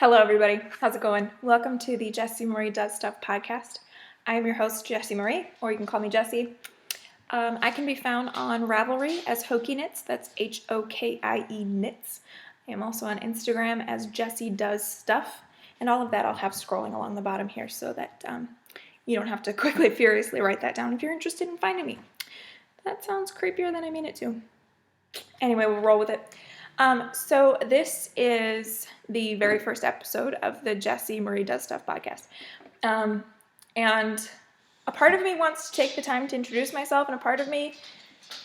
Hello, everybody. How's it going? Welcome to the Jessie Marie Does Stuff podcast. I am your host, Jessie Marie, or you can call me Jessie. I can be found on Ravelry as Hokie Knits. That's Hokie Knits. I am also on Instagram as Jessie Does Stuff, and all of that I'll have scrolling along the bottom here so that you don't have to quickly, furiously write that down if you're interested in finding me. That sounds creepier than I mean it to. Anyway, we'll roll with it. So this is the very first episode of the Jessie Marie Does Stuff podcast. And a part of me wants to take the time to introduce myself, and a part of me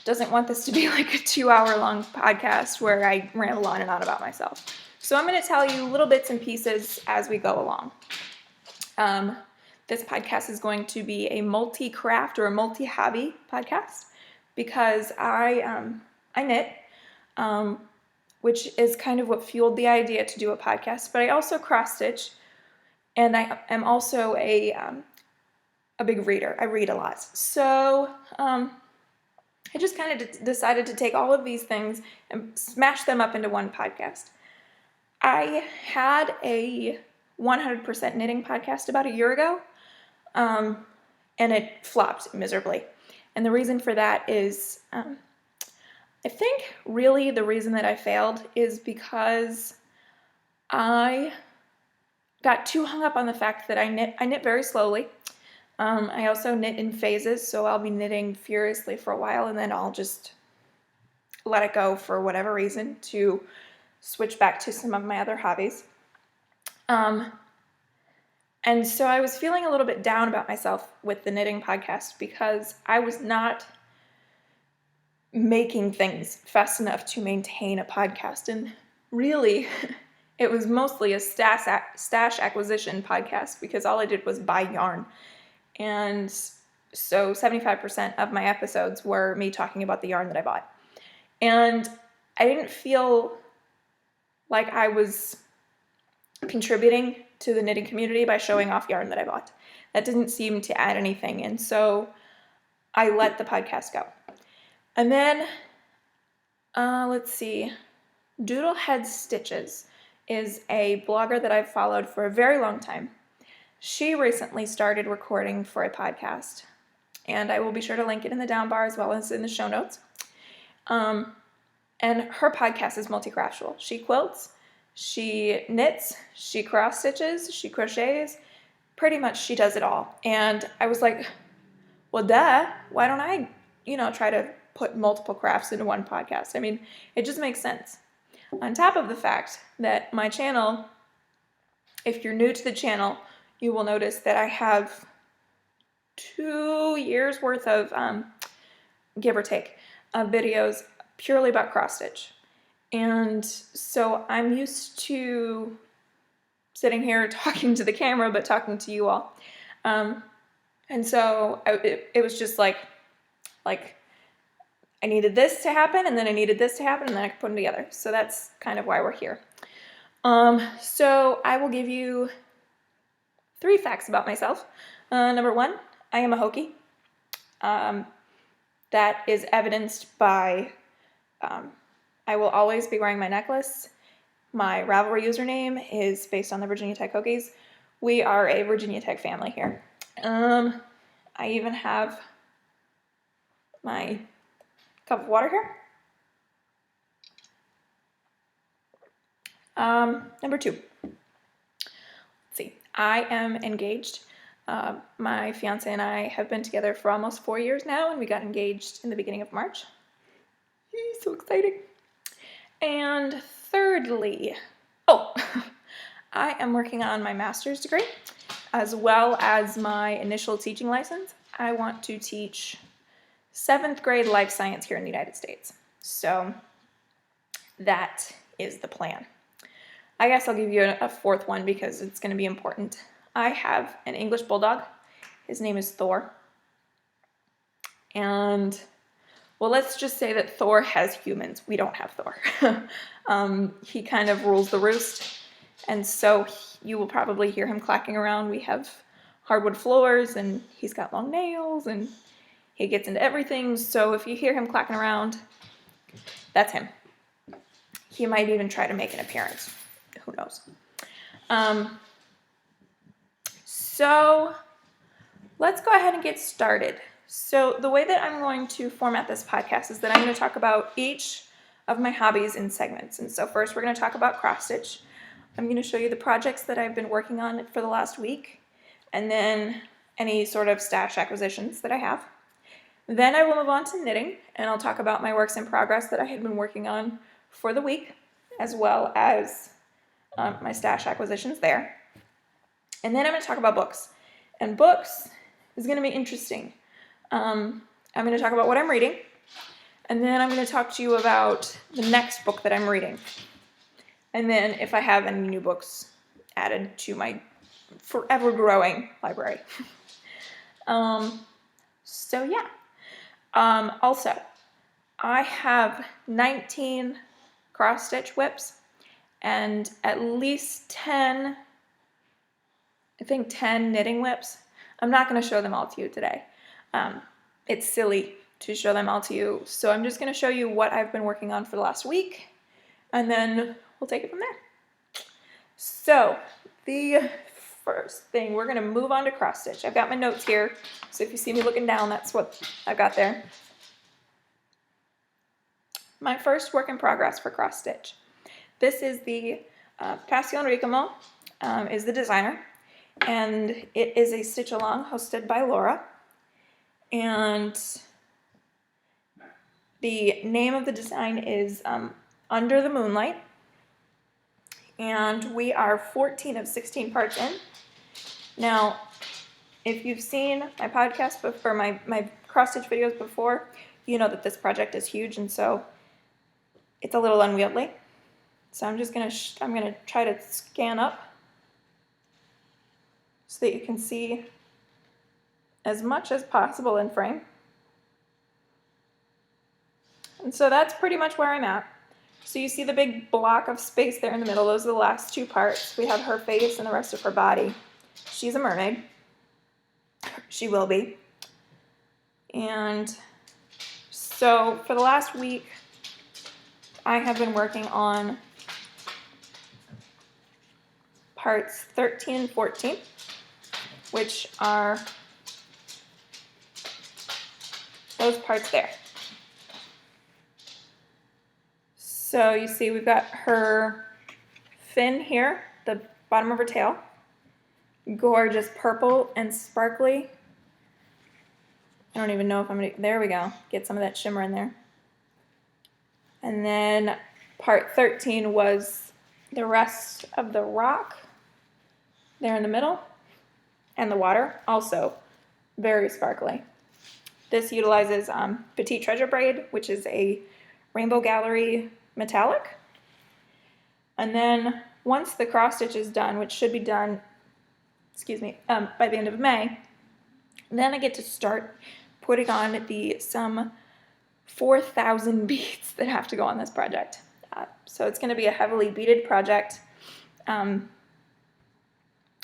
doesn't want this to be like a 2-hour long podcast where I ramble on and on about myself. So I'm going to tell you little bits and pieces as we go along. This podcast is going to be a multi-craft or a multi-hobby podcast because I knit, which is kind of what fueled the idea to do a podcast. But I also cross-stitch, and I am also a big reader. I read a lot. So I just kind of decided to take all of these things and smash them up into one podcast. I had a 100% knitting podcast about a year ago, and it flopped miserably. And the reason for that is I think really the reason that I failed is because I got too hung up on the fact that I knit very slowly. I also knit in phases, so I'll be knitting furiously for a while and then I'll just let it go for whatever reason to switch back to some of my other hobbies. And so I was feeling a little bit down about myself with the knitting podcast because I was not making things fast enough to maintain a podcast. And really, it was mostly a stash acquisition podcast because all I did was buy yarn. And so 75% of my episodes were me talking about the yarn that I bought. And I didn't feel like I was contributing to the knitting community by showing off yarn that I bought. That didn't seem to add anything. And so I let the podcast go. And then, let's see, Doodlehead Stitches is a blogger that I've followed for a very long time. She recently started recording for a podcast, and I will be sure to link it in the down bar as well as in the show notes. And her podcast is multi-craftual. She quilts, she knits, she cross stitches, she crochets. Pretty much she does it all. And I was like, well, duh, why don't I, try to put multiple crafts into one podcast? I mean, it just makes sense. On top of the fact that my channel, if you're new to the channel, you will notice that I have 2 years worth of, give or take, videos purely about cross stitch. And so I'm used to sitting here talking to the camera, but talking to you all. And so it was just like I needed this to happen, and then I needed this to happen, and then I could put them together. So that's kind of why we're here. So I will give you 3 facts about myself. Number 1, I am a Hokie. That is evidenced by I will always be wearing my necklace. My Ravelry username is based on the Virginia Tech Hokies. We are a Virginia Tech family here. I even have my cup of water here. Number 2. Let's see. I am engaged. My fiance and I have been together for almost 4 years now, and we got engaged in the beginning of March. So exciting. And thirdly, I am working on my master's degree as well as my initial teaching license. I want to teach 7th grade life science here in the United States. So that is the plan. I guess I'll give you a 4th one because it's going to be important. I have an English bulldog. His name is Thor. And, well, let's just say that Thor has humans. We don't have Thor. He kind of rules the roost. And so you will probably hear him clacking around. We have hardwood floors, and he's got long nails, and he gets into everything. So if you hear him clacking around, that's him. He might even try to make an appearance. Who knows? So let's go ahead and get started. So the way that I'm going to format this podcast is that I'm going to talk about each of my hobbies in segments. And so first we're going to talk about cross stitch. I'm going to show you the projects that I've been working on for the last week, and then any sort of stash acquisitions that I have. Then I will move on to knitting, and I'll talk about my works in progress that I had been working on for the week, as well as my stash acquisitions there. And then I'm going to talk about books. And books is going to be interesting. I'm going to talk about what I'm reading, and then I'm going to talk to you about the next book that I'm reading. And then if I have any new books added to my forever growing library. So yeah. Also, I have 19 cross stitch whips and at least 10 knitting whips. I'm not going to show them all to you today. It's silly to show them all to you. So I'm just going to show you what I've been working on for the last week, and then we'll take it from there. So the first thing, we're going to move on to cross stitch. I've got my notes here, so if you see me looking down, that's what I've got there. My first work in progress for cross stitch. This is the Passion Ricomo, is the designer, and it is a stitch along hosted by Laura. And the name of the design is Under the Moonlight. And we are 14 of 16 parts in. Now, if you've seen my podcast before, my cross-stitch videos before, you know that this project is huge, and so it's a little unwieldy. So I'm just I'm gonna try to scan up so that you can see as much as possible in frame. And so that's pretty much where I'm at. So you see the big block of space there in the middle. Those are the last two parts. We have her face and the rest of her body. She's a mermaid. She will be. And so for the last week, I have been working on parts 13 and 14, which are those parts there. So you see we've got her fin here, the bottom of her tail. Gorgeous purple and sparkly. I don't even know if I'm going to, there we go, get some of that shimmer in there. And then part 13 was the rest of the rock there in the middle, and the water, also very sparkly. This utilizes Petite Treasure Braid, which is a Rainbow Gallery metallic. And then once the cross stitch is done, which should be done, by the end of May, then I get to start putting on some 4,000 beads that have to go on this project. So it's going to be a heavily beaded project,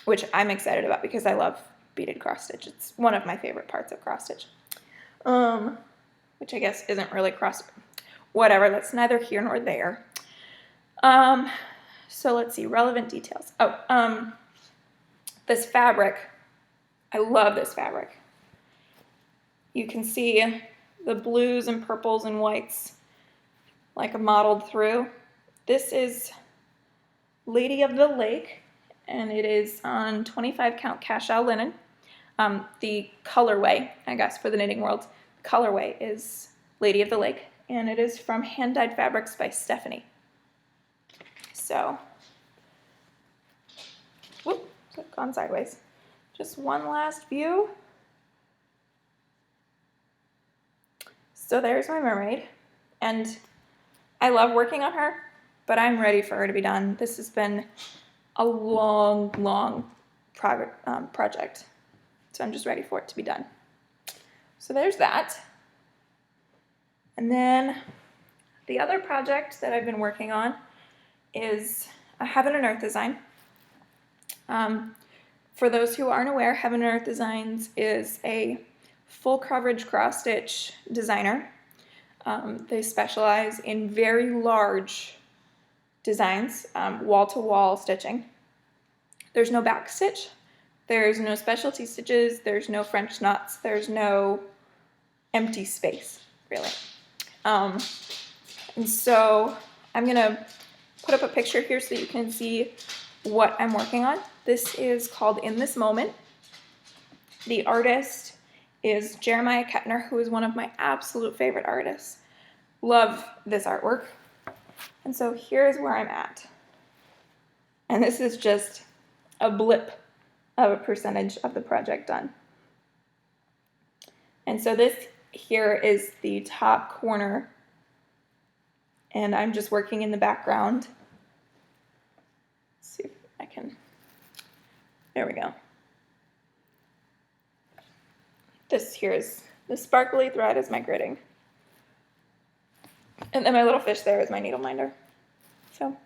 which I'm excited about because I love beaded cross stitch. It's one of my favorite parts of cross stitch, which I guess isn't really whatever, that's neither here nor there. So let's see, relevant details. This fabric, I love this fabric. You can see the blues and purples and whites like modeled through. This is Lady of the Lake, and it is on 25 count cashel linen. The colorway, I guess, for the knitting world, the colorway is Lady of the Lake, and it is from Hand Dyed Fabrics by Stephanie. So, whoop, gone sideways. Just one last view. So there's my mermaid, and I love working on her, but I'm ready for her to be done. This has been a long project, so I'm just ready for it to be done. So there's that. And then the other project that I've been working on is a Heaven and Earth design. For those who aren't aware, Heaven and Earth Designs is a full coverage cross stitch designer. They specialize in very large designs, wall to wall stitching. There's no back stitch, there's no specialty stitches, there's no French knots, there's no empty space, really. And so I'm gonna put up a picture here so that you can see what I'm working on. This is called In This Moment. The artist is Jeremiah Kettner, who is one of my absolute favorite artists. Love this artwork. And so here's where I'm at. And this is just a blip of a percentage of the project done. And so this here is the top corner, and I'm just working in the background. Let's see if I can, there we go. This here is, the sparkly thread is my gridding. And then my little fish there is my needle minder. So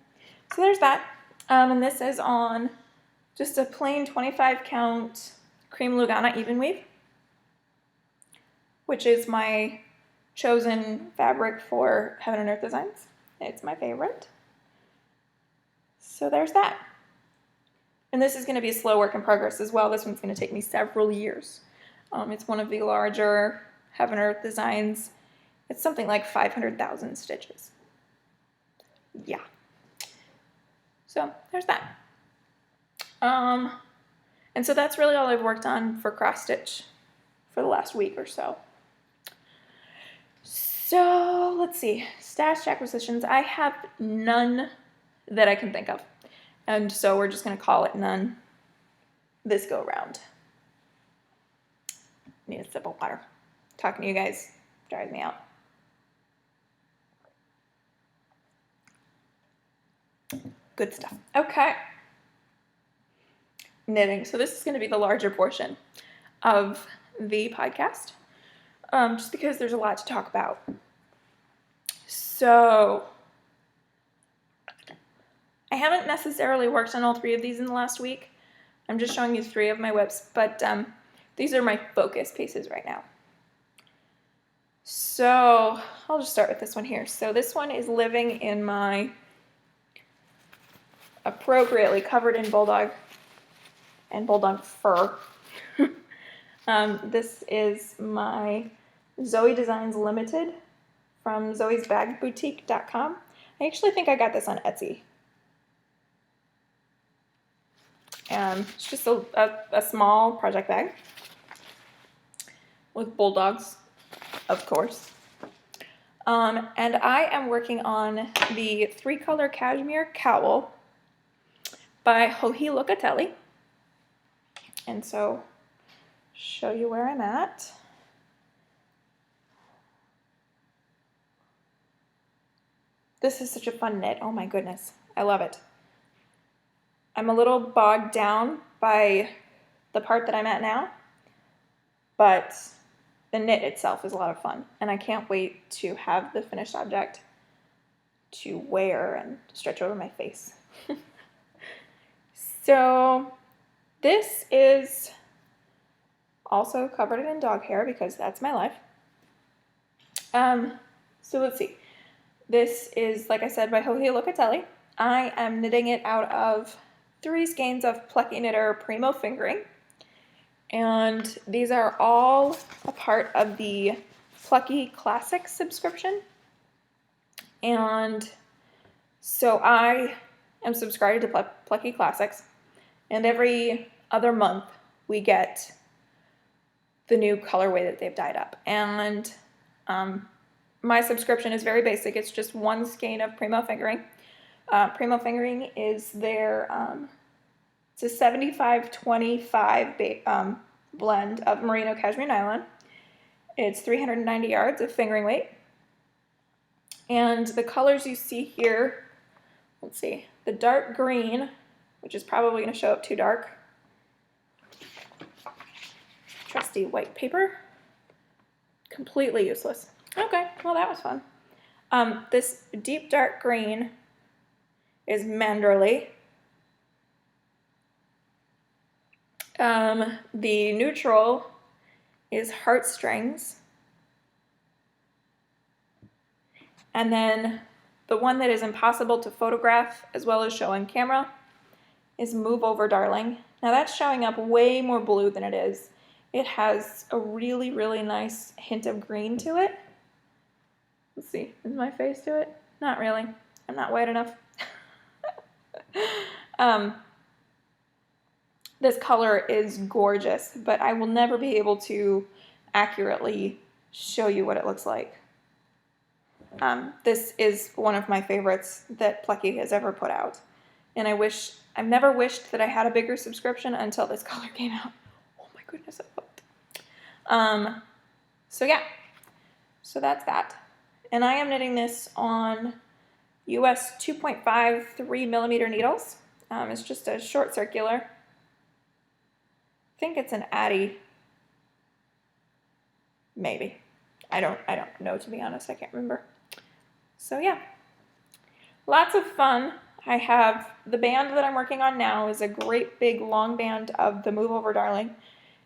there's that. And this is on just a plain 25 count cream Lugana even weave, which is my chosen fabric for Heaven and Earth Designs. It's my favorite. So there's that. And this is going to be a slow work in progress as well. This one's going to take me several years. It's one of the larger Heaven and Earth Designs. It's something like 500,000 stitches. Yeah. So there's that. And so that's really all I've worked on for cross stitch for the last week or so. So let's see, stash acquisitions. I have none that I can think of. And so we're just gonna call it none this go around. Need a sip of water. Talking to you guys drives me out. Good stuff. Okay. Knitting. So this is going to be the larger portion of the podcast, just because there's a lot to talk about. So I haven't necessarily worked on all three of these in the last week. I'm just showing you three of my whips, but these are my focus pieces right now. So I'll just start with this one here. So this one is living in my appropriately covered in bulldog and bulldog fur. This is my Zoe Designs Limited from zoesbagboutique.com. I actually think I got this on Etsy. It's just a small project bag with bulldogs, of course. And I am working on the 3-color cashmere cowl by Joji Locatelli. And so, show you where I'm at. This is such a fun knit. Oh my goodness. I love it. I'm a little bogged down by the part that I'm at now, but the knit itself is a lot of fun, and I can't wait to have the finished object to wear and stretch over my face. So this is also covered in dog hair because that's my life. So let's see. This is, like I said, by Joji Locatelli. I am knitting it out of 3 skeins of Plucky Knitter Primo Fingering. And these are all a part of the Plucky Classics subscription. And so I am subscribed to Plucky Classics. And every other month we get the new colorway that they've dyed up. And my subscription is very basic. It's just 1 skein of Primo Fingering. Primo Fingering is their, it's a 75-25 blend of merino cashmere nylon. It's 390 yards of fingering weight. And the colors you see here, let's see, the dark green, which is probably going to show up too dark. Trusty white paper. Completely useless. Okay, well that was fun. This deep dark green is Manderley. The neutral is Heartstrings. And then the one that is impossible to photograph as well as show on camera is Move Over Darling. Now that's showing up way more blue than it is. It has a really, really nice hint of green to it. Let's see, is my face to it? Not really. I'm not white enough. This color is gorgeous, but I will never be able to accurately show you what it looks like. This is one of my favorites that Plucky has ever put out. And I've never wished that I had a bigger subscription until this color came out. Oh my goodness, I love it. So yeah, so that's that. And I am knitting this on US 2.53 millimeter needles. It's just a short circular. I think it's an Addy, maybe. I don't know, to be honest. I can't remember. So yeah, lots of fun. I have the band that I'm working on now is a great big long band of the Move Over Darling,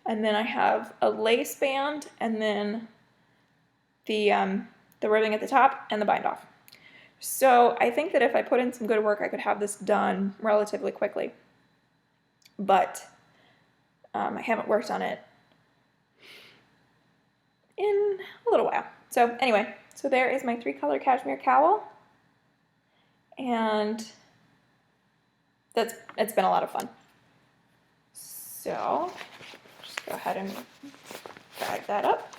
and then I have a lace band, and then the ribbing at the top and the bind off. So I think that if I put in some good work, I could have this done relatively quickly. But I haven't worked on it in a little while. So anyway, so there is my 3-color cashmere cowl, and it's been a lot of fun. So just go ahead and drag that up.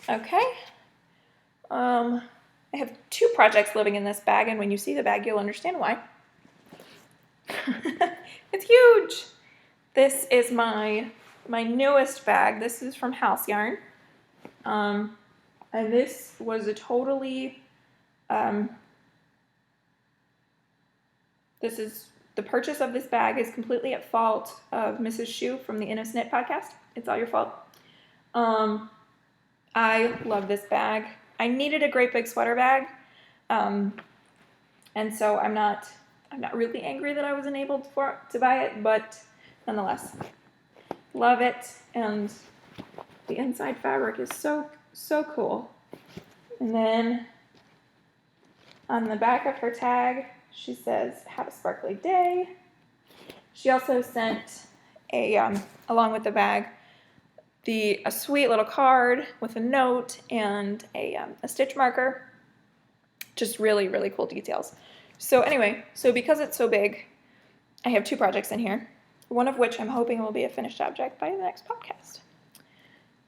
Okay. I have 2 projects living in this bag, and when you see the bag, you'll understand why. It's huge. This is my newest bag. This is from House Yarn. And this was a totally, the purchase of this bag is completely at fault of Mrs. Shu from the Innis Knit podcast. It's all your fault. I love this bag. I needed a great big sweater bag. And so I'm not really angry that I wasn't able to buy it, but nonetheless, love it. And the inside fabric is so cool. And then on the back of her tag, she says, "Have a sparkly day." She also sent along with the bag, a sweet little card with a note and a stitch marker. Just really, really cool details. So anyway, so because it's so big, I have 2 projects in here, one of which I'm hoping will be a finished object by the next podcast.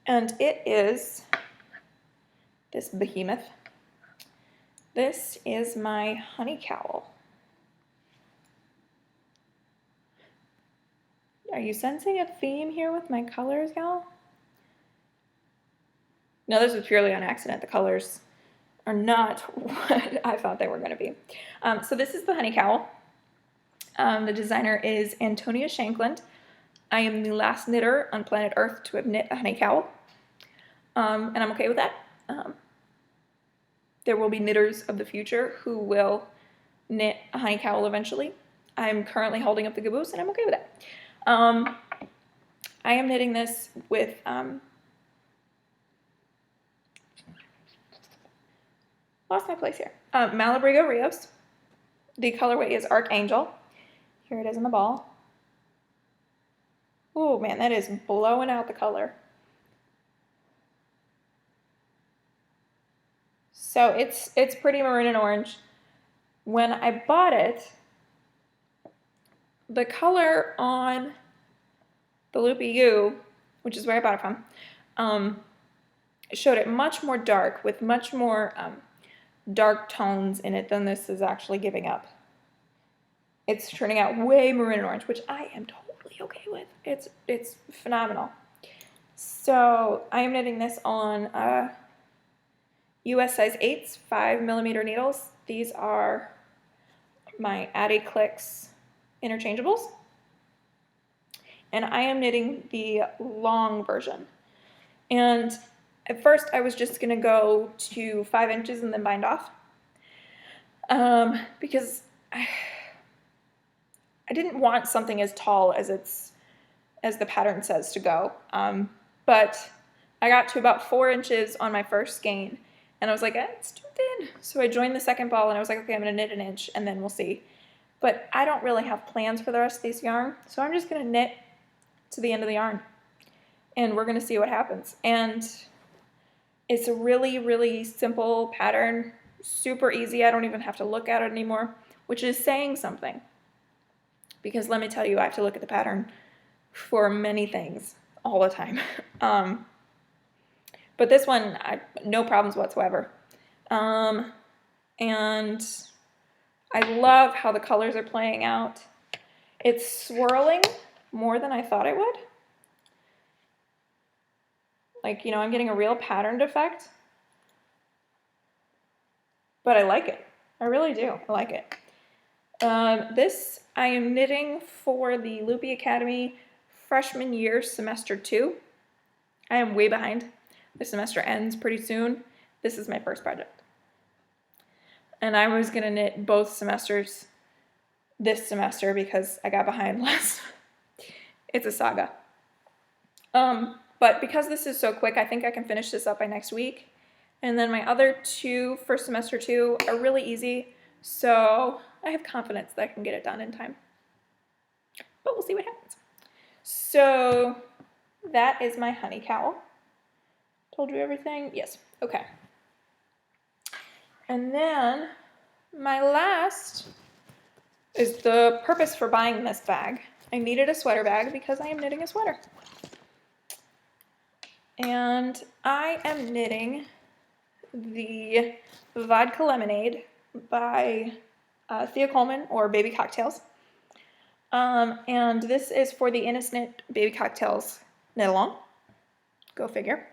And it is this behemoth. This is my honey cowl. Are you sensing a theme here with my colors, y'all? No, this was purely on accident. The colors are not what I thought they were going to be. So this is the honey cowl. The designer is Antonia Shankland. I am the last knitter on planet Earth to have knit a honey cowl. And I'm okay with that. There will be knitters of the future who will knit a honey cowl eventually. I'm currently holding up the caboose, and I'm okay with that. I am knitting this with lost my place here. Malabrigo Rios. The colorway is Archangel. Here it is in the ball. Oh man, that is blowing out the color. So it's pretty maroon and orange. When I bought it, the color on the Loopy U, which is where I bought it from, showed it much more dark, with much more dark tones in it than this is actually giving up. It's turning out way maroon and orange, which I am totally okay with. It's phenomenal. So I am knitting this on US size 8s, 5mm needles. These are my Addy Clicks interchangeables. And I am knitting the long version. And at first I was just gonna go to 5 inches and then bind off. Because I didn't want something as tall as the pattern says to go. But I got to about 4 inches on my first skein, and I was like, it's too thin. So I joined the second ball, and I was like, okay, I'm gonna knit an inch, and then we'll see. but I don't really have plans for the rest of this yarn, so I'm just going to knit to the end of the yarn, and we're going to see what happens. And it's a really, really simple pattern, super easy. I don't even have to look at it anymore, which is saying something, because let me tell you, I have to look at the pattern for many things all the time. But this one, no problems whatsoever. And I love how the colors are playing out. It's swirling more than I thought it would. Like, I'm getting a real patterned effect. But I like it. I really do. I like it. This I am knitting for the Loopy Academy freshman year, semester 2. I am way behind. The semester ends pretty soon. This is my first project. And I was going to knit both semesters this semester because I got behind last. It's a saga. But because this is so quick, I think I can finish this up by next week. And then my other 2 for semester 2 are really easy, so I have confidence that I can get it done in time. But we'll see what happens. So that is my honey cowl. Told you everything? Yes. Okay. And then my last is the purpose for buying this bag. I needed a sweater bag because I am knitting a sweater. And I am knitting the Vodka Lemonade by Thea Coleman, or Baby Cocktails. And this is for the Innocent Baby Cocktails knit along. Go figure.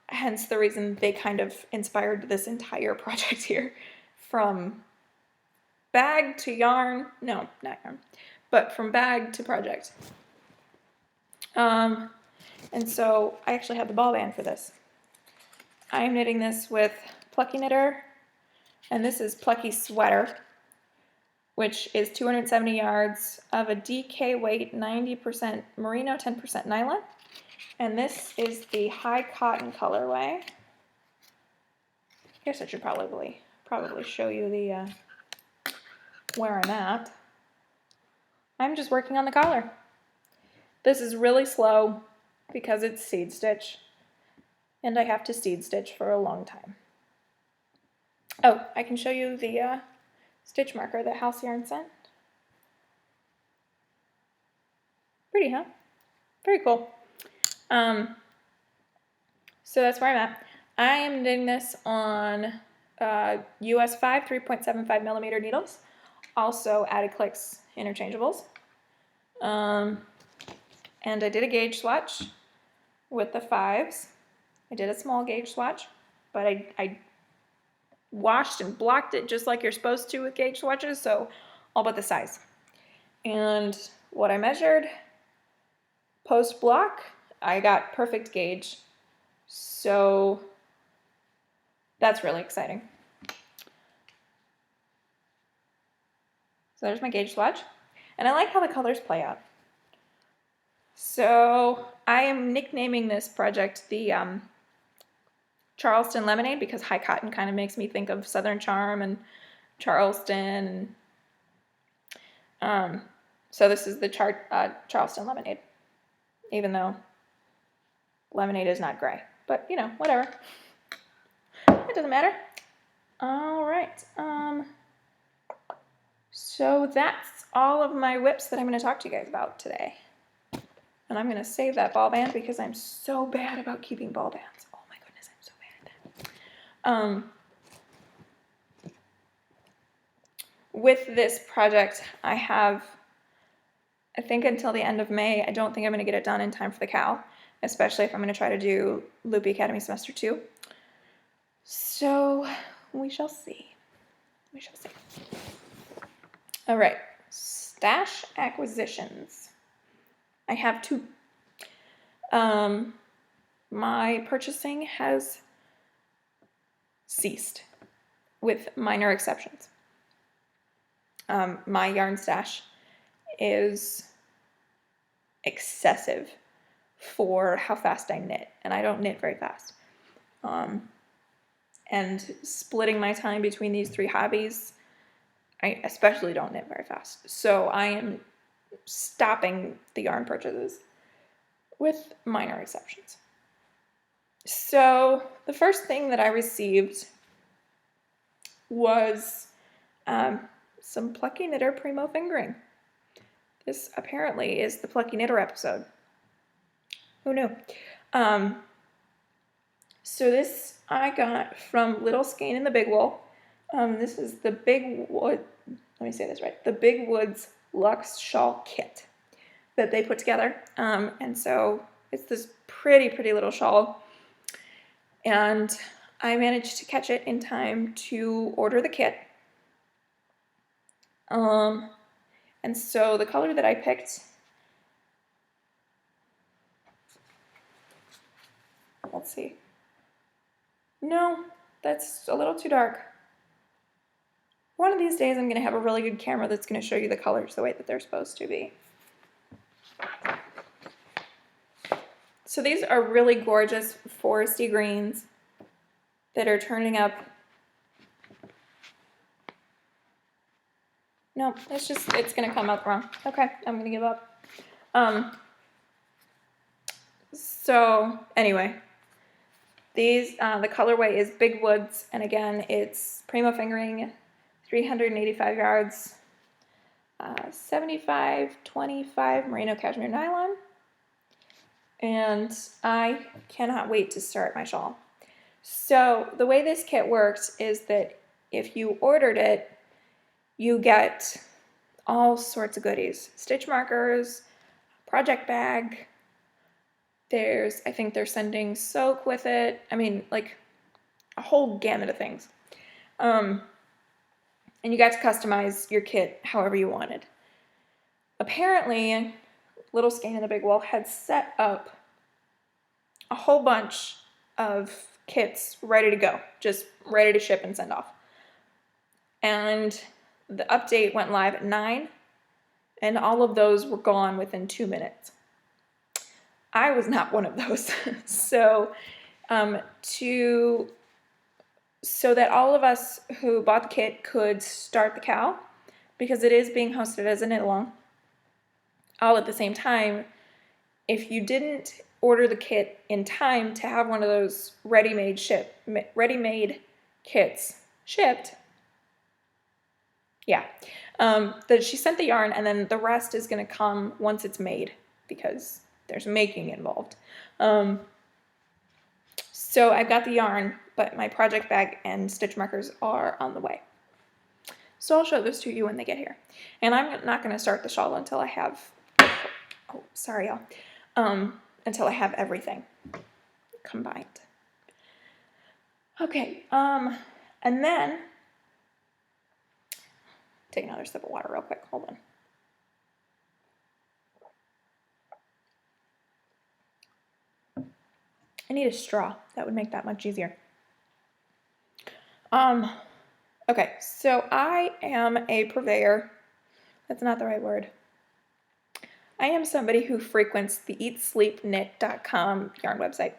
Hence the reason they kind of inspired this entire project here. From bag to yarn. No, not yarn. But from bag to project. And so I actually have the ball band for this. I'm knitting this with Plucky Knitter, and this is Plucky Sweater, which is 270 yards of a DK weight, 90% merino, 10% nylon. And this is the high cotton colorway. I guess I should probably show you the where I'm at. I'm just working on the collar. This is really slow because it's seed stitch, and I have to seed stitch for a long time. Oh, I can show you the stitch marker that House Yarn sent. Pretty, huh? Very cool. So that's where I'm at. I am knitting this on US 5 3.75 millimeter needles. Also added clicks interchangeables. And I did a gauge swatch with the 5s. I did a small gauge swatch, but I washed and blocked it just like you're supposed to with gauge swatches, so all but the size. And what I measured post block, I got perfect gauge, so that's really exciting. So there's my gauge swatch, and I like how the colors play out. So I am nicknaming this project the Charleston Lemonade, because high cotton kind of makes me think of Southern Charm and Charleston. So this is the Charleston Lemonade, even though lemonade is not gray. But, whatever. It doesn't matter. All right. So that's all of my whips that I'm going to talk to you guys about today. And I'm going to save that ball band because I'm so bad about keeping ball bands. Oh my goodness, I'm so bad at that. With this project, I have, I think until the end of May. I don't think I'm going to get it done in time for the cow, especially if I'm going to try to do Loopy Academy Semester 2. So we shall see. We shall see. All right, stash acquisitions. I have 2. My purchasing has ceased, with minor exceptions. My yarn stash is excessive for how fast I knit, and I don't knit very fast. And splitting my time between these 3 hobbies, I especially don't knit very fast. So I am stopping the yarn purchases with minor exceptions. So the first thing that I received was some Plucky Knitter Primo fingering. This apparently is the Plucky Knitter episode. Who knew? So this I got from Little Skein and the Big Wool. This is the Big Wood, let me say this right, the Big Woods Luxe Shawl Kit that they put together. And so it's this pretty little shawl. And I managed to catch it in time to order the kit. And so the color that I picked, let's see. No, that's a little too dark. One of these days I'm going to have a really good camera that's going to show you the colors the way that they're supposed to be. So these are really gorgeous foresty greens that are turning up. No, it's going to come up wrong. Okay, I'm going to give up. So anyway, these, the colorway is Big Woods, and again, it's Primo fingering, 385 yards, 75/25 merino cashmere nylon, and I cannot wait to start my shawl. So the way this kit works is that if you ordered it, you get all sorts of goodies. Stitch markers, project bag, I think they're sending soak with it. I mean, like a whole gamut of things. And you got to customize your kit however you wanted. Apparently, Little Skein and the Big Wool had set up a whole bunch of kits ready to go, just ready to ship and send off. And the update went live at 9, and all of those were gone within 2 minutes. I was not one of those. So that all of us who bought the kit could start the cow, because it is being hosted as a knit-along, all at the same time, if you didn't order the kit in time to have one of those ready-made kits shipped, that she sent the yarn, and then the rest is going to come once it's made, because there's making involved. So I've got the yarn, but my project bag and stitch markers are on the way. So I'll show those to you when they get here. And I'm not going to start the shawl until I have, oh, sorry y'all, until I have everything combined. Okay, and then, take another sip of water real quick, hold on. I need a straw. That would make that much easier. Okay, so I am a purveyor. That's not the right word. I am somebody who frequents the eatsleepknit.com yarn website.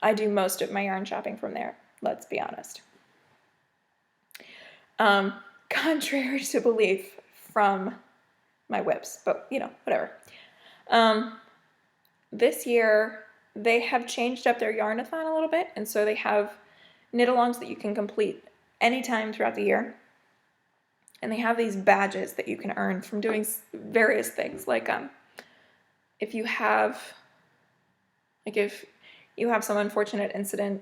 I do most of my yarn shopping from there, let's be honest. Contrary to belief from my whips, but whatever. This year, they have changed up their yarn-a-thon a little bit, and so they have knit-alongs that you can complete anytime throughout the year. And they have these badges that you can earn from doing various things, like if you have some unfortunate incident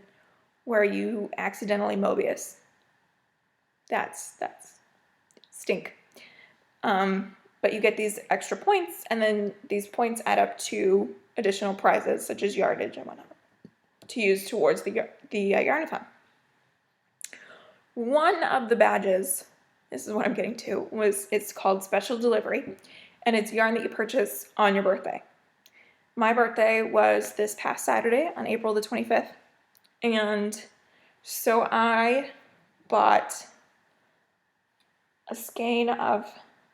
where you accidentally Mobius, that's stink. But you get these extra points, and then these points add up to additional prizes such as yardage and whatnot to use towards the yarn-a-thon. One of the badges, this is what I'm getting to, it's called Special Delivery, and it's yarn that you purchase on your birthday. My birthday was this past Saturday on April the 25th, and so I bought a skein of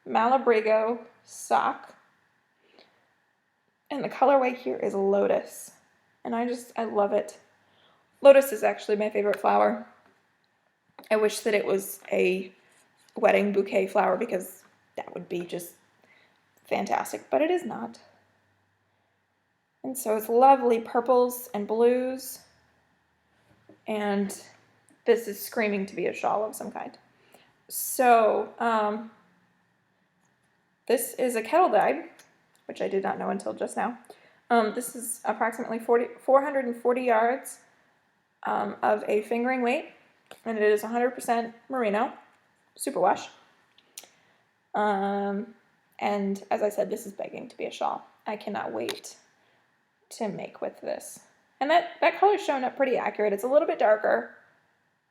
Malabrigo sock, and the colorway here is Lotus, and I love it. Lotus is actually my favorite flower. I wish that it was a wedding bouquet flower because that would be just fantastic, but it is not. And so it's lovely purples and blues, and this is screaming to be a shawl of some kind. So this is a kettle dyed, which I did not know until just now. This is approximately 440 yards of a fingering weight, and it is 100% merino, superwash. And as I said, this is begging to be a shawl. I cannot wait to make with this. And that color's showing up pretty accurate. It's a little bit darker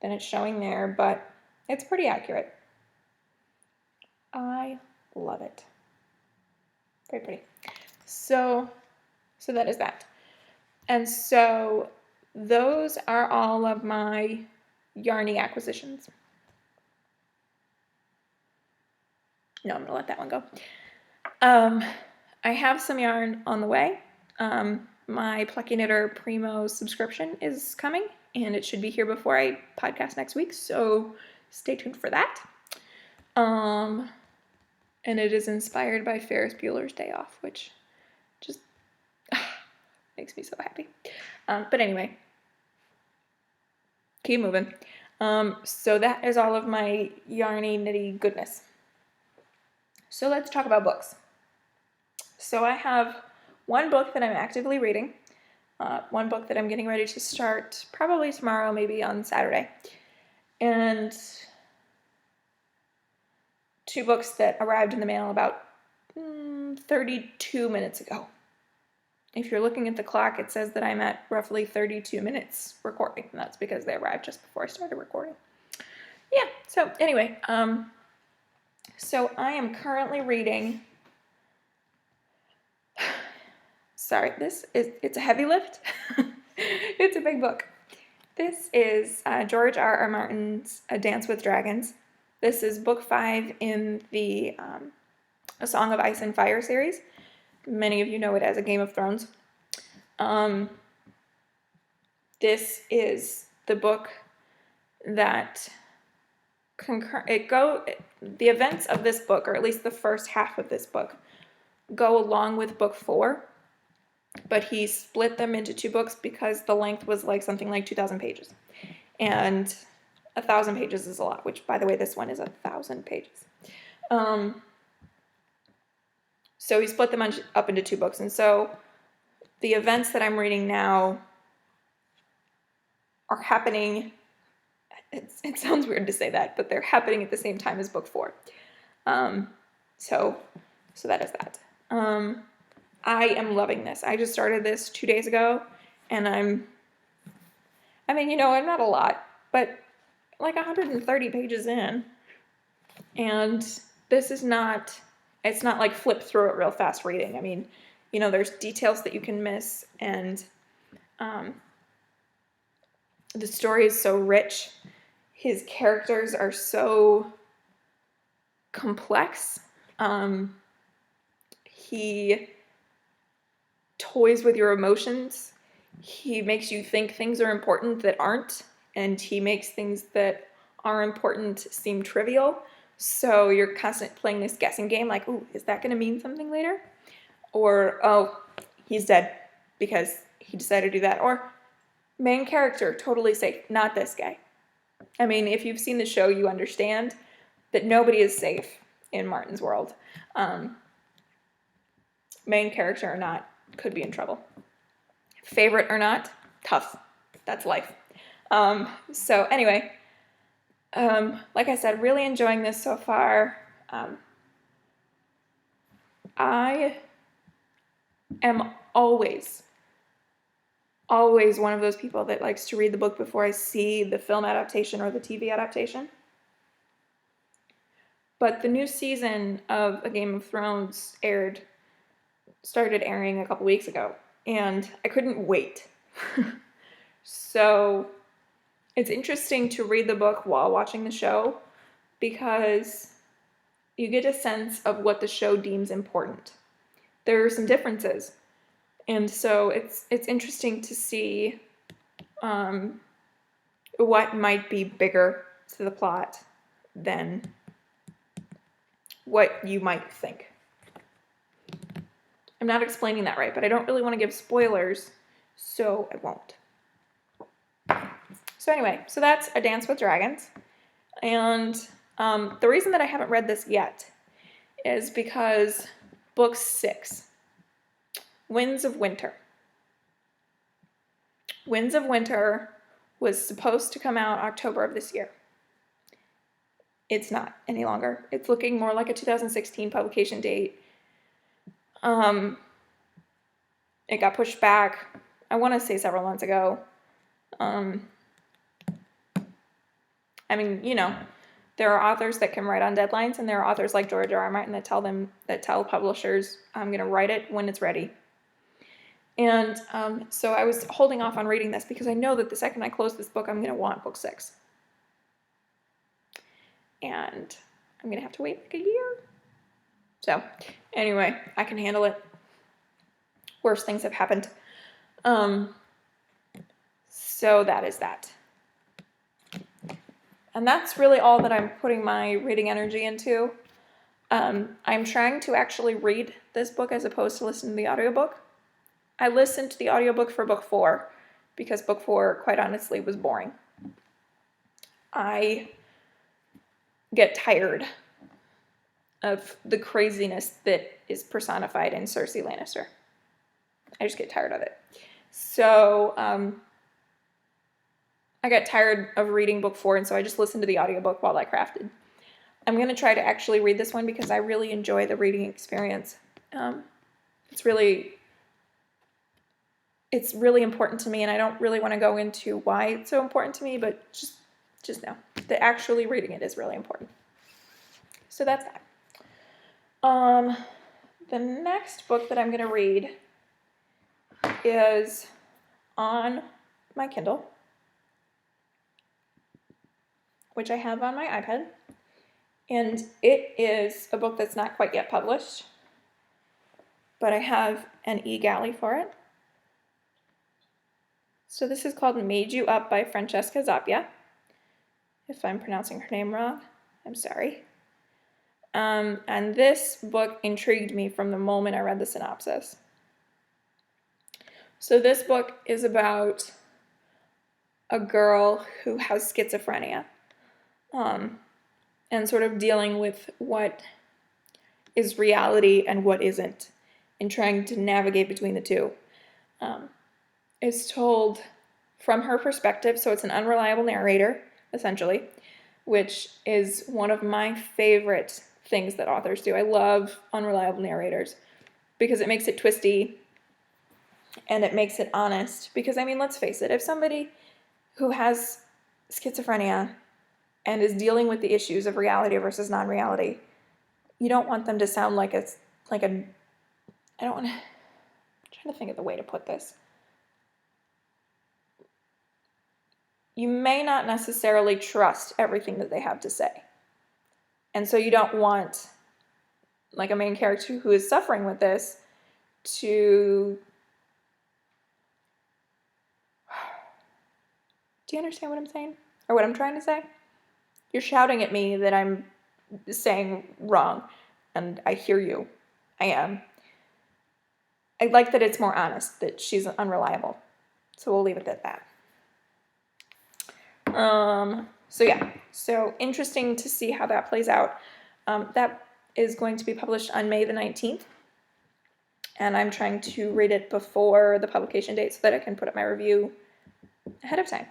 than it's showing there, but it's pretty accurate. I love it. Very pretty. So that is that. And so those are all of my yarny acquisitions. No, I'm going to let that one go. I have some yarn on the way. My Plucky Knitter Primo subscription is coming, and it should be here before I podcast next week, so stay tuned for that. And it is inspired by Ferris Bueller's Day Off, which just makes me so happy. But anyway, keep moving. So that is all of my yarny, knitty goodness. So let's talk about books. So I have one book that I'm actively reading, one book that I'm getting ready to start probably tomorrow, maybe on Saturday, and two books that arrived in the mail about 32 minutes ago. If you're looking at the clock, it says that I'm at roughly 32 minutes recording, and that's because they arrived just before I started recording. Yeah, so anyway, so I am currently reading, sorry, it's a heavy lift. It's a big book. This is George R.R. Martin's A Dance with Dragons. This is book 5 in the A Song of Ice and Fire series. Many of you know it as A Game of Thrones. This is the book that the events of this book, or at least the first half of this book, go along with book 4, but he split them into 2 books because the length was like something like 2,000 pages. And 1,000 pages is a lot, which, by the way, this one is 1,000 pages. So he split them up into 2 books. And so the events that I'm reading now are happening, it sounds weird to say that, but they're happening at the same time as book 4. So that is that. I am loving this. I just started this 2 days ago, and I'm not a lot, but like 130 pages in, and this is not, it's not like flip through it real fast reading. I mean, there's details that you can miss, and the story is so rich. His characters are so complex. He toys with your emotions. He makes you think things are important that aren't, and he makes things that are important seem trivial. So you're constantly playing this guessing game, like, ooh, is that going to mean something later? Or, oh, he's dead because he decided to do that. Or, main character, totally safe, not this guy. I mean, if you've seen the show, you understand that nobody is safe in Martin's world. Main character or not, could be in trouble. Favorite or not, tough. That's life. So anyway, like I said, really enjoying this so far. I am always one of those people that likes to read the book before I see the film adaptation or the TV adaptation. But the new season of A Game of Thrones started airing a couple weeks ago, and I couldn't wait. So it's interesting to read the book while watching the show because you get a sense of what the show deems important. There are some differences, and so it's interesting to see what might be bigger to the plot than what you might think. I'm not explaining that right, but I don't really want to give spoilers, so I won't. So anyway, so that's A Dance with Dragons. And the reason that I haven't read this yet is because book 6, Winds of Winter. Winds of Winter was supposed to come out October of this year. It's not any longer. It's looking more like a 2016 publication date. It got pushed back, I want to say several months ago. I mean, you know, there are authors that can write on deadlines, and there are authors like George R. R. Martin that tell publishers, I'm going to write it when it's ready. And so I was holding off on reading this because I know that the second I close this book, I'm going to want book 6. And I'm going to have to wait like a year. So anyway, I can handle it. Worse things have happened. So that is that. And that's really all that I'm putting my reading energy into. I'm trying to actually read this book as opposed to listen to the audiobook. I listened to the audiobook for book 4 because book 4, quite honestly, was boring. I get tired of the craziness that is personified in Cersei Lannister. I just get tired of it. So I got tired of reading book 4, and so I just listened to the audiobook while I crafted. I'm going to try to actually read this one because I really enjoy the reading experience. It's really important to me, and I don't really want to go into why it's so important to me, but just know that actually reading it is really important. So that's that. The next book that I'm going to read is on my Kindle, which I have on my iPad, and it is a book that's not quite yet published, but I have an e-galley for it. So this is called Made You Up by Francesca Zappia. If I'm pronouncing her name wrong, I'm sorry. And this book intrigued me from the moment I read the synopsis. So this book is about a girl who has schizophrenia, and sort of dealing with what is reality and what isn't, and trying to navigate between the two. It's told from her perspective, so it's an unreliable narrator, essentially, which is one of my favorite things that authors do. I love unreliable narrators because it makes it twisty and it makes it honest. Because, I mean, let's face it, if somebody who has schizophrenia and is dealing with the issues of reality versus non-reality, you don't want them to sound like I'm trying to think of the way to put this. You may not necessarily trust everything that they have to say. And so you don't want, like, a main character who is suffering with this to... Do you understand what I'm saying? Or what I'm trying to say? You're shouting at me that I'm saying wrong, and I hear you. I am. I like that it's more honest, that she's unreliable. So we'll leave it at that. So interesting to see how that plays out. That is going to be published on May the 19th, and I'm trying to read it before the publication date so that I can put up my review ahead of time.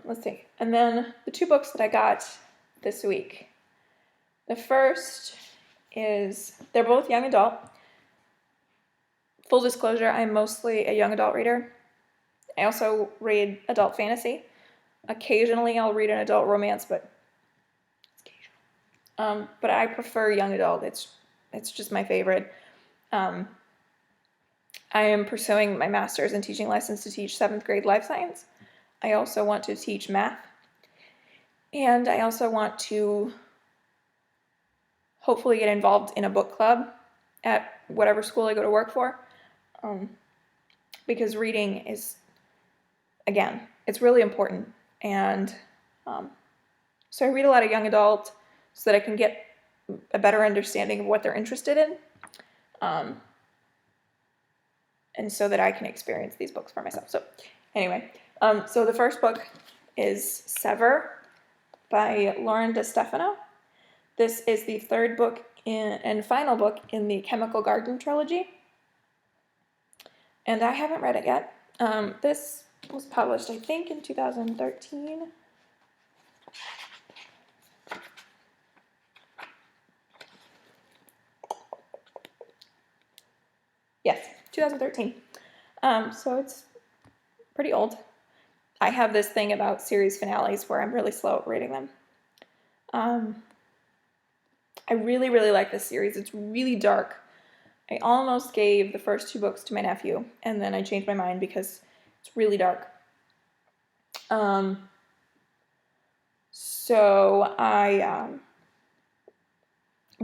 Let's see. And then the 2 books that I got this week. The first is, they're both young adult. Full disclosure, I'm mostly a young adult reader. I also read adult fantasy. Occasionally I'll read an adult romance, but I prefer young adult. It's just my favorite. I am pursuing my master's in teaching license to teach 7th grade life science. I also want to teach math. And I also want to hopefully get involved in a book club at whatever school I go to work for. Because reading is again, it's really important. And so I read a lot of young adult so that I can get a better understanding of what they're interested in, and so that I can experience these books for myself. So anyway, so the first book is Sever by Lauren DeStefano. This is the third book and final book in the Chemical Garden trilogy. And I haven't read it yet. This was published, I think, in 2013. Yes, 2013. So it's pretty old. I have this thing about series finales where I'm really slow at reading them. I really, really like this series. It's really dark. I almost gave the first two books to my nephew, and then I changed my mind because it's really dark. But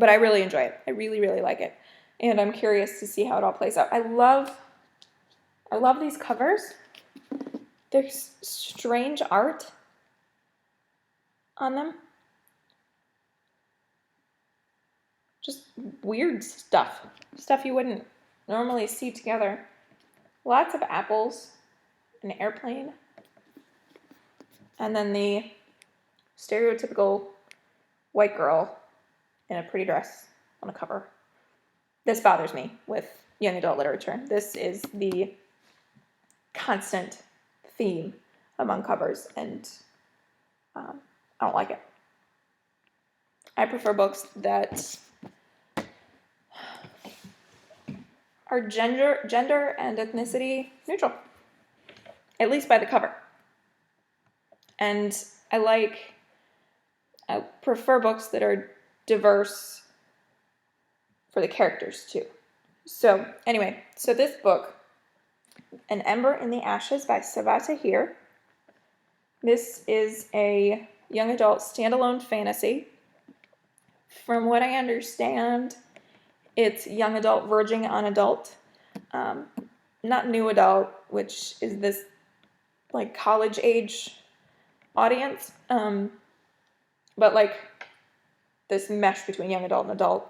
I really enjoy it. I really, really like it. And I'm curious to see how it all plays out. I love these covers. There's strange art on them. Just weird stuff. Stuff you wouldn't normally see together. Lots of apples, an airplane, and then the stereotypical white girl in a pretty dress on a cover. This bothers me with young adult literature. This is the constant theme among covers, and I don't like it. I prefer books that are gender and ethnicity neutral, at least by the cover. And I prefer books that are diverse for the characters too. So anyway, so this book, An Ember in the Ashes by Sabaa Tahir. This is a young adult standalone fantasy. From what I understand, it's young adult verging on adult. Not new adult, which is this like college age audience, but like this mesh between young adult and adult.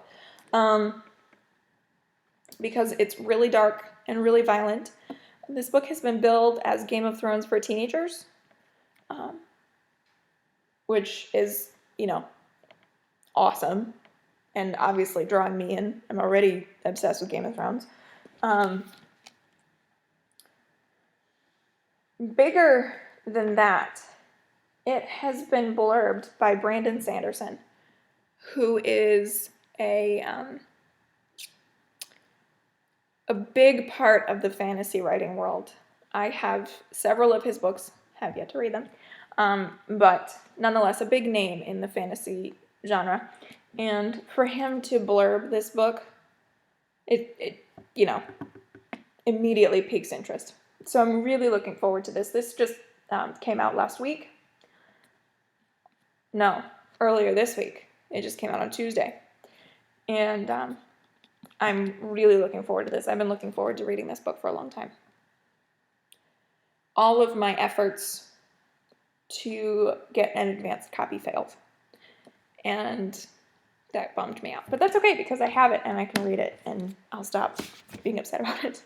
Because it's really dark and really violent. This book has been billed as Game of Thrones for teenagers, which is, awesome, and obviously drawing me in. I'm already obsessed with Game of Thrones. Bigger than that, it has been blurbed by Brandon Sanderson, who is a big part of the fantasy writing world. I have several of his books, have yet to read them, but nonetheless a big name in the fantasy genre. And for him to blurb this book, it immediately piques interest. So I'm really looking forward to this. This just came out last week. No, earlier this week. It just came out on Tuesday. And I'm really looking forward to this. I've been looking forward to reading this book for a long time. All of my efforts to get an advanced copy failed. And that bummed me out. But that's okay because I have it and I can read it and I'll stop being upset about it.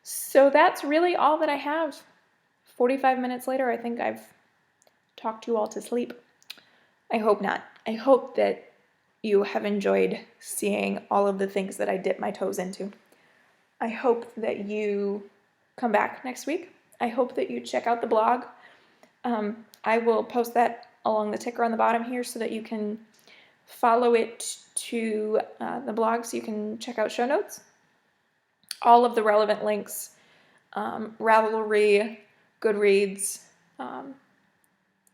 So that's really all that I have. 45 minutes later, I think I've talked you all to sleep. I hope not. I hope that you have enjoyed seeing all of the things that I dip my toes into. I hope that you come back next week. I hope that you check out the blog. I will post that along the ticker on the bottom here so that you can follow it to the blog so you can check out show notes. All of the relevant links, Ravelry, Goodreads,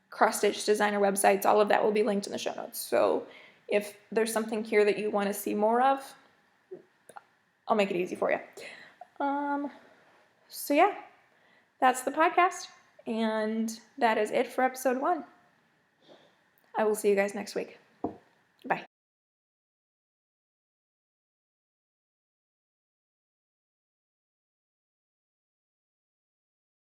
cross-stitch designer websites, all of that will be linked in the show notes. So if there's something here that you want to see more of, I'll make it easy for you. So yeah, that's the podcast, and that is it for episode 1. I will see you guys next week.